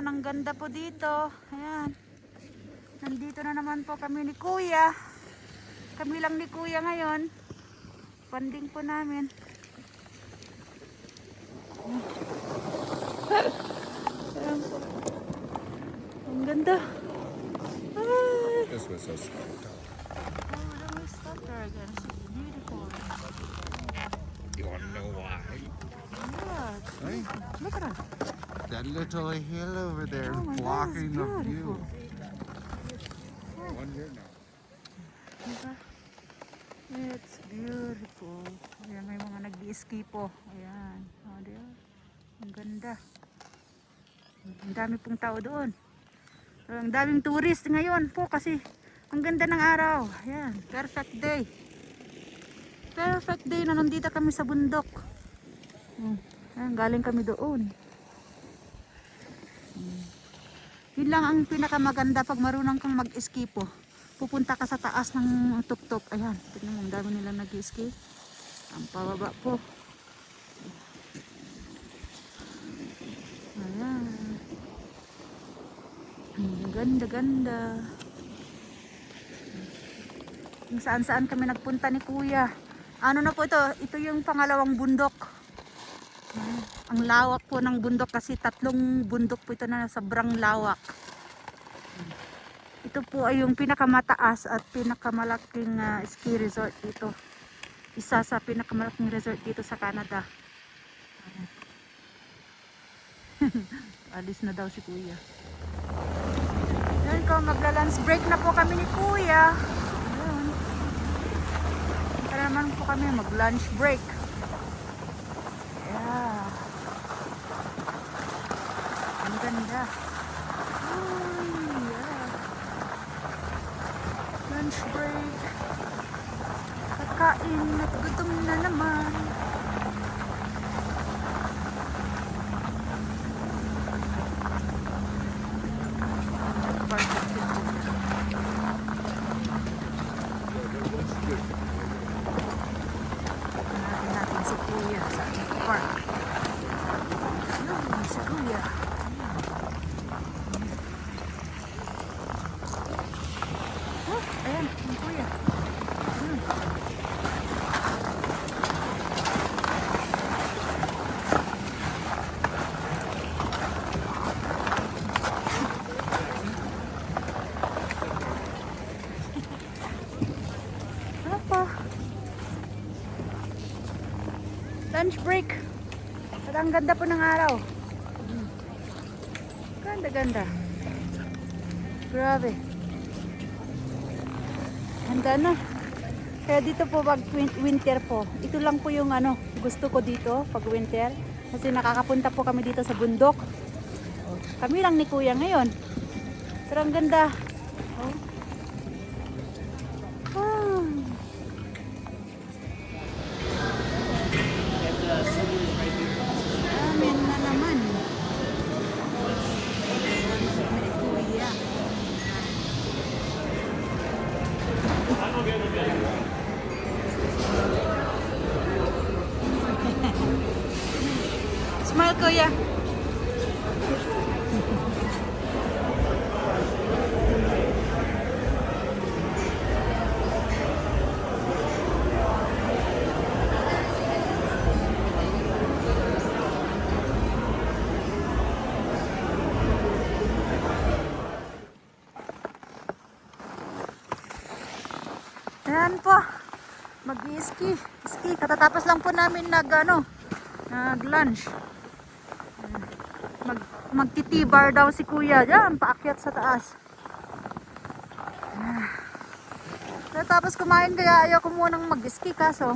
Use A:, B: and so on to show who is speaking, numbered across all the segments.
A: ang ganda po dito. Ayan. Nandito na naman po kami ni Kuya. Kami lang ni Kuya ngayon. Panding po namin. Ayan po. Ang ganda. Ay.
B: This was so small.
A: Oh, let me stop there again. It's beautiful.
B: You want to know why?
A: Yeah.
B: Right?
A: Look at that.
B: That little hill over there
A: Oh my God,
B: blocking
A: it's
B: the view.
A: beautiful.
B: 1 year now.
A: Diba? It's beautiful. Ayan, may mga nag-ski po. Ayan. Oh, diba? Ang ganda. Ang dami pong tao doon. Ang daming tourist ngayon po kasi ang ganda ng araw. Ayan. Perfect day. Perfect day na nandito kami sa bundok. Ayan, galing kami doon. Yun lang ang pinakamaganda pag marunong kang mag-ski po. Pupunta ka sa taas ng tuktok. Ayan, tignan mo, ang dami nilang nag-ski. Ang pababa po. Ayan. Ang ganda-ganda. Kung saan-saan kami nagpunta ni Kuya. Ano na po ito? Ito yung pangalawang bundok. Ang lawak po ng bundok kasi 3 bundok po ito na sobrang lawak. Ito po ay yung pinakamataas at pinakamalaking ski resort dito. Isa sa pinakamalaking resort dito sa Canada. Alis na daw si Kuya. Yan ko, magla-lunch break na po kami ni Kuya. Ayun. Para naman po kami mag-lunch break. Yeah. Ang ganda. Lunch break. Kakain at gutom na naman. Hanapin natin si Kuya sa park. Yun, si Kuya. Oh, ayan, ang Kuya. Lunch break. At ang ganda po ng araw. Ganda-ganda. Grabe. Handa na. Kaya dito po pag winter po, ito lang po yung gusto ko dito pag winter. Kasi nakakapunta po kami dito sa bundok. Kami lang ni Kuya ngayon. Pero ang ganda. Oh. Ah. Amin na naman. Kuya. Smile, Kuya. Ayan po, mag-ski. Ski. Katatapos lang po namin nag-lunch. Magtitibar daw si Kuya. Diyan, paakyat sa taas. Katatapos kumain kaya ayaw ko munang mag-ski kaso.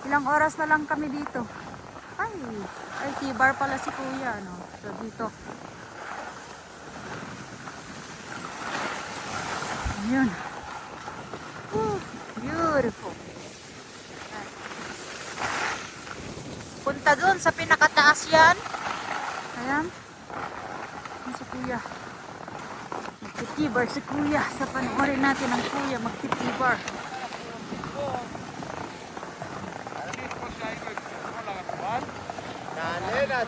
A: Ilang oras na lang kami dito. Ay, tibar pala si Kuya. So, dito. Ayan. Beautiful. Punta doon sa pinakataas yan. Ayan. Ayan si Kuya. Magtitibar si Kuya. Sa panoorin natin ang Kuya magtitibar. Ayan,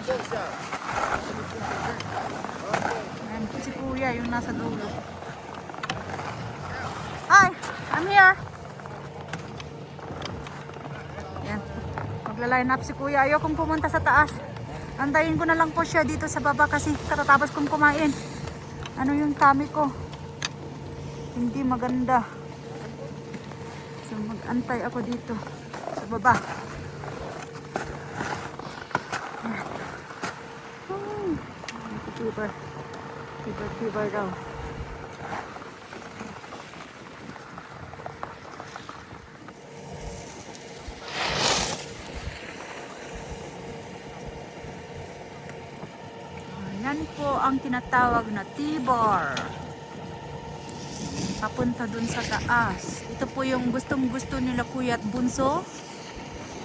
A: si kuya yung nasa dulo. Hi, I'm here. Ayan, magla-line up si kuya. Ayokong pumunta sa taas. Antayin ko na lang po siya dito sa baba kasi katatapos kong kumain. Ano yung tummy ko? Hindi maganda. So mag-antay ako dito sa baba. Ayan. Fever. Fever daw. Yan po ang tinatawag na T-bar. Papunta dun sa taas. Ito po yung gustong gusto nila kuya at bunso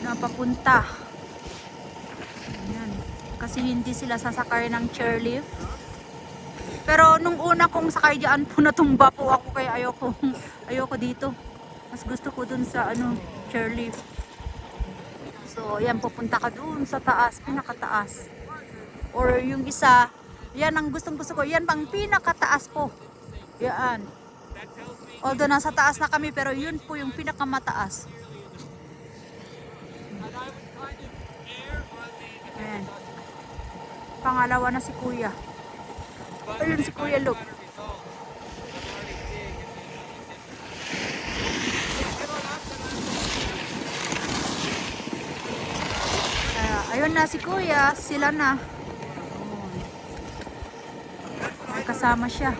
A: na papunta. Ayan. Kasi hindi sila sasakay ng chairlift. Pero nung una kong sakay diyan po natumba po ako kaya ayoko dito. Mas gusto ko dun sa chairlift. So ayan, pupunta ka dun sa taas, pinakataas. Or yung isa, yan ang gustong gusto ko. Yan pang pinakataas po. Yan. Although nasa taas na kami pero yun po yung pinakamataas. Ayan. Pangalawa na si kuya. Ayun si kuya, look. Ayun na si kuya, sila na. May kasama siya.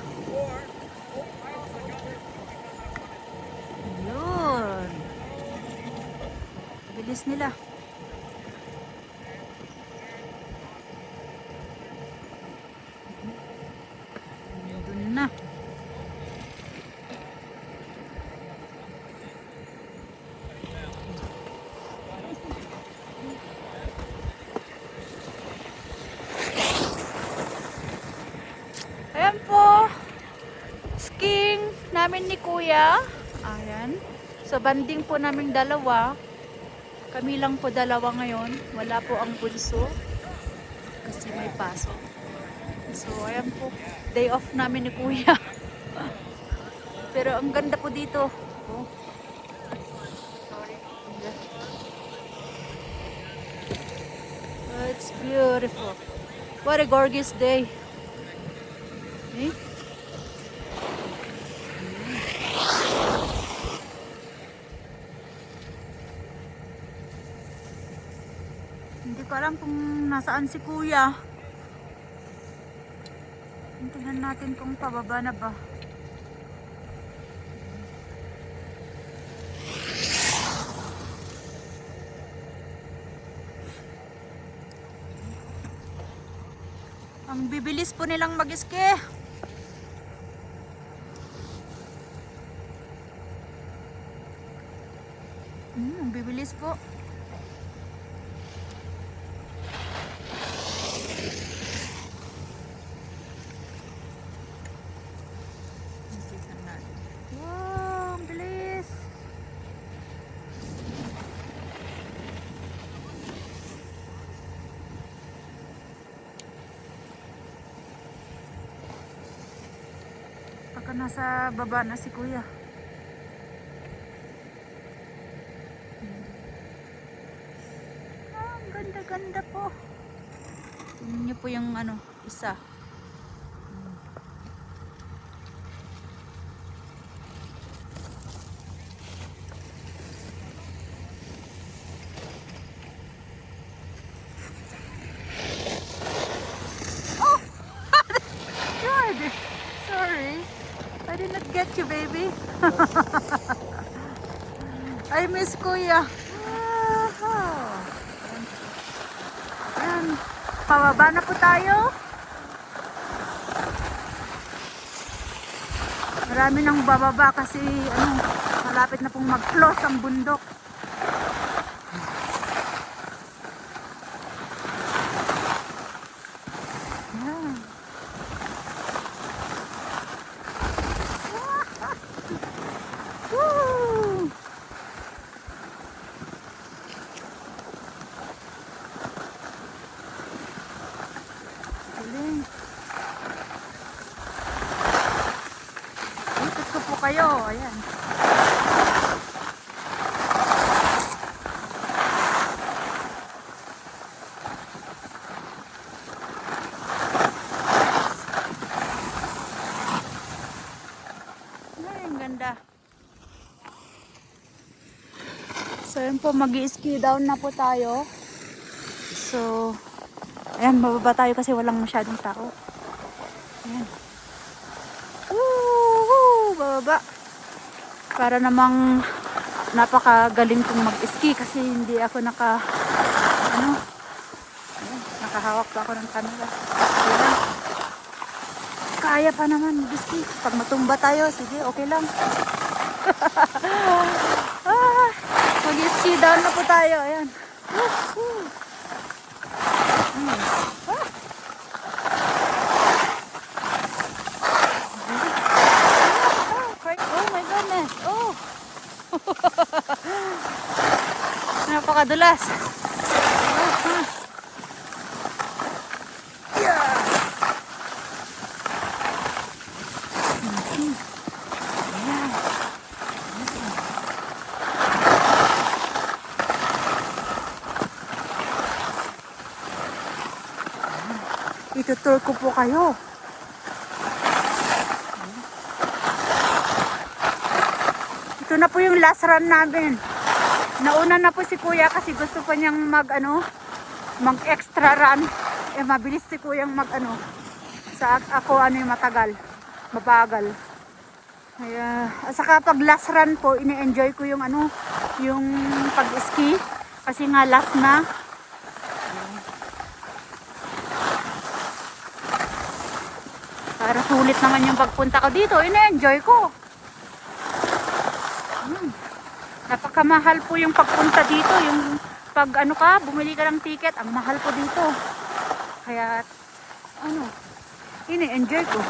A: Ayun. Bilis nila. Doon na. Ayan po, skiing namin ni kuya. Ayan. So banding po naming dalawa. Kami lang po dalawa ngayon. Wala po ang bunso. Kasi may pasok. So ayan po, day off namin ni kuya. Pero ang ganda po dito. Oh. Sorry. Oh, it's beautiful. What a gorgeous day. Okay. Hindi ko alam kung nasaan si kuya. Tingnan natin kung pababa na ba. Ang bibilis po nilang mag-ski. Ang bibilis po. Wow, ang bilis. Pagka nasa baba na si kuya. Ang ganda-ganda po. Tingnan niyo po yung isa. Oh! Good! Sorry. I did not get you, baby. I miss kuya. Ayan. Pababa na po tayo. Marami nang bababa kasi malapit na pong mag-close ang bundok. Ayan. Woo! kayo. Ayan. Ay, ang ganda. So, yun po, mag-i-ski down na po tayo. So, ayan, bababa tayo kasi walang masyadong tao. Ayan. Woo! Bababa. Para namang napakagaling kong mag-ski kasi hindi ako ayan, nakahawak pa ako ng camera. Ayan. Kaya pa naman mag-ski. Pag matumba tayo, sige, okay lang. Mag-ski down na po tayo. Ayan. Woo! Oh my goodness. Oh. Napakadulas. Yeah. Ayan. Itutur ko po kayo. Ito na po yung last run namin. Nauna na po si kuya kasi gusto pa niyang mag extra run. Eh mabilis si kuyang sa ako yung matagal, mabagal. Kaya saka pag last run po, ini-enjoy ko yung yung pag-ski kasi nga last na. Para sulit naman yung pagpunta ko dito, ini-enjoy ko. Napakamahal po yung pagpunta dito, yung pag bumili ka ng ticket, ang mahal po dito. Kaya ini-enjoy ko.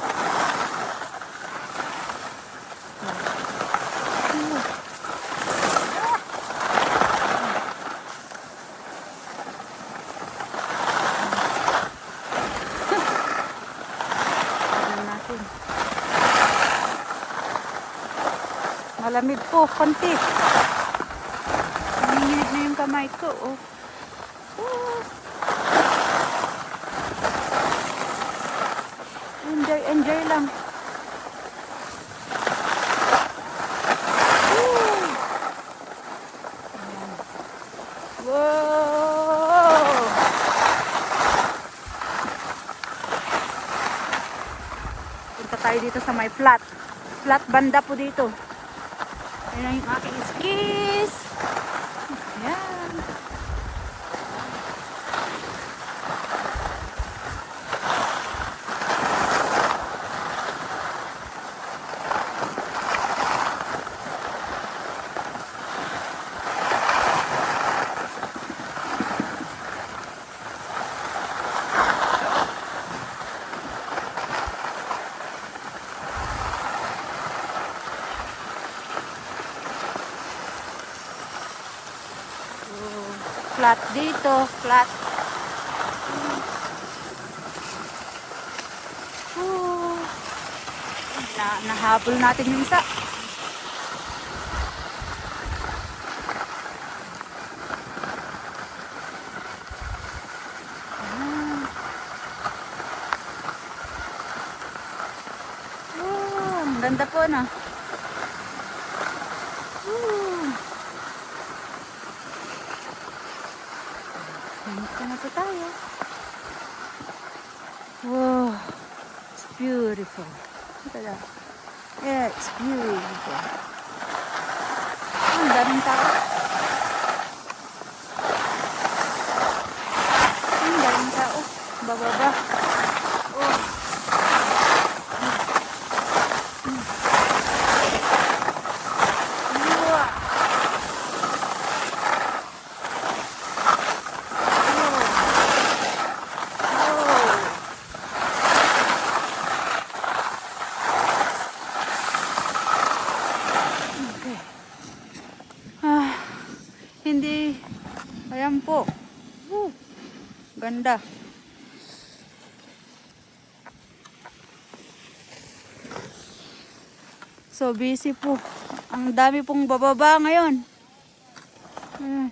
A: Malamig po, konti. Nanginginig na yung kamay ko, oh. Enjoy, enjoy lang. Wow! Punta tayo dito sa may flat. Flat banda po dito. Ayan yung aking skis. Ayan. Flat dito, flat. Nahabol natin yung isa. Ang ganda po, no? Dito na po tayo. Wow, it's beautiful. Tada. Yeah, it's beautiful. Ang daming tao. Ang daming tao. Bababa. Oh. Hindi. Ayan po. Ganda. So busy po. Ang dami pong bababa ngayon. Ayan.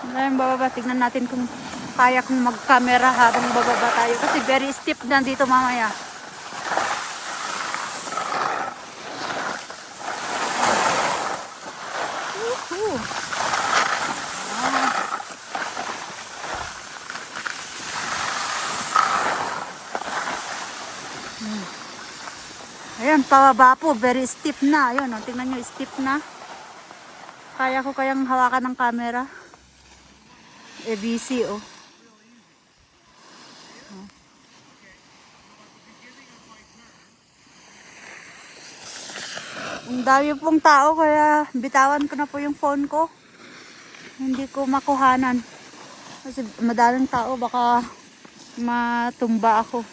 A: Ang daming bababa. Tignan natin kung kaya kong mag-camera habang bababa tayo. Kasi very steep na dito mamaya. Woohoo! Ah. Ayan, pababa po. Very steep na. Ayun, oh, tingnan nyo, steep na. Kaya ko kayang hawakan ng camera. ABC, oh. Ang dami pong tao, kaya bitawan ko na po yung phone ko. Hindi ko makuhanan. Kasi madalang tao, baka matumba ako.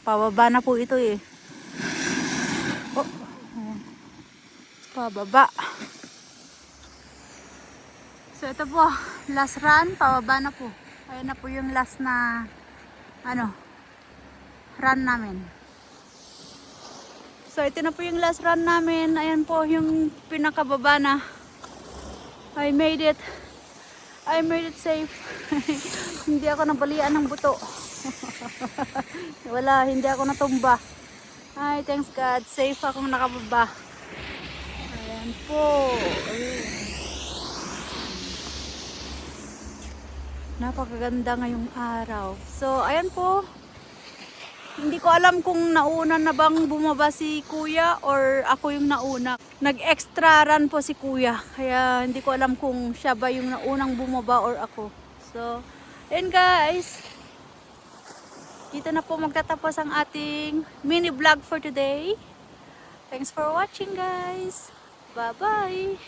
A: Pababa na po ito eh. Oh, ayan. Pababa. So ito po, last run, pababa na po. Ayan na po yung last na run namin. So ito na po yung last run namin. Ayan po yung pinakababa na. I made it. I made it safe. Hindi ako nabalian ng buto. Wala, hindi ako natumba. Ay, thanks God. Safe akong nakababa. Ayan po. Ayun. Napakaganda ngayong araw. So, ayan po. Hindi ko alam kung nauna na bang bumaba si Kuya or ako yung nauna. Nag-extra run po si Kuya. Kaya hindi ko alam kung siya ba yung naunang bumaba or ako. So, ayan guys. Dito na po magtatapos ang ating mini vlog for today. Thanks for watching guys. Bye-bye.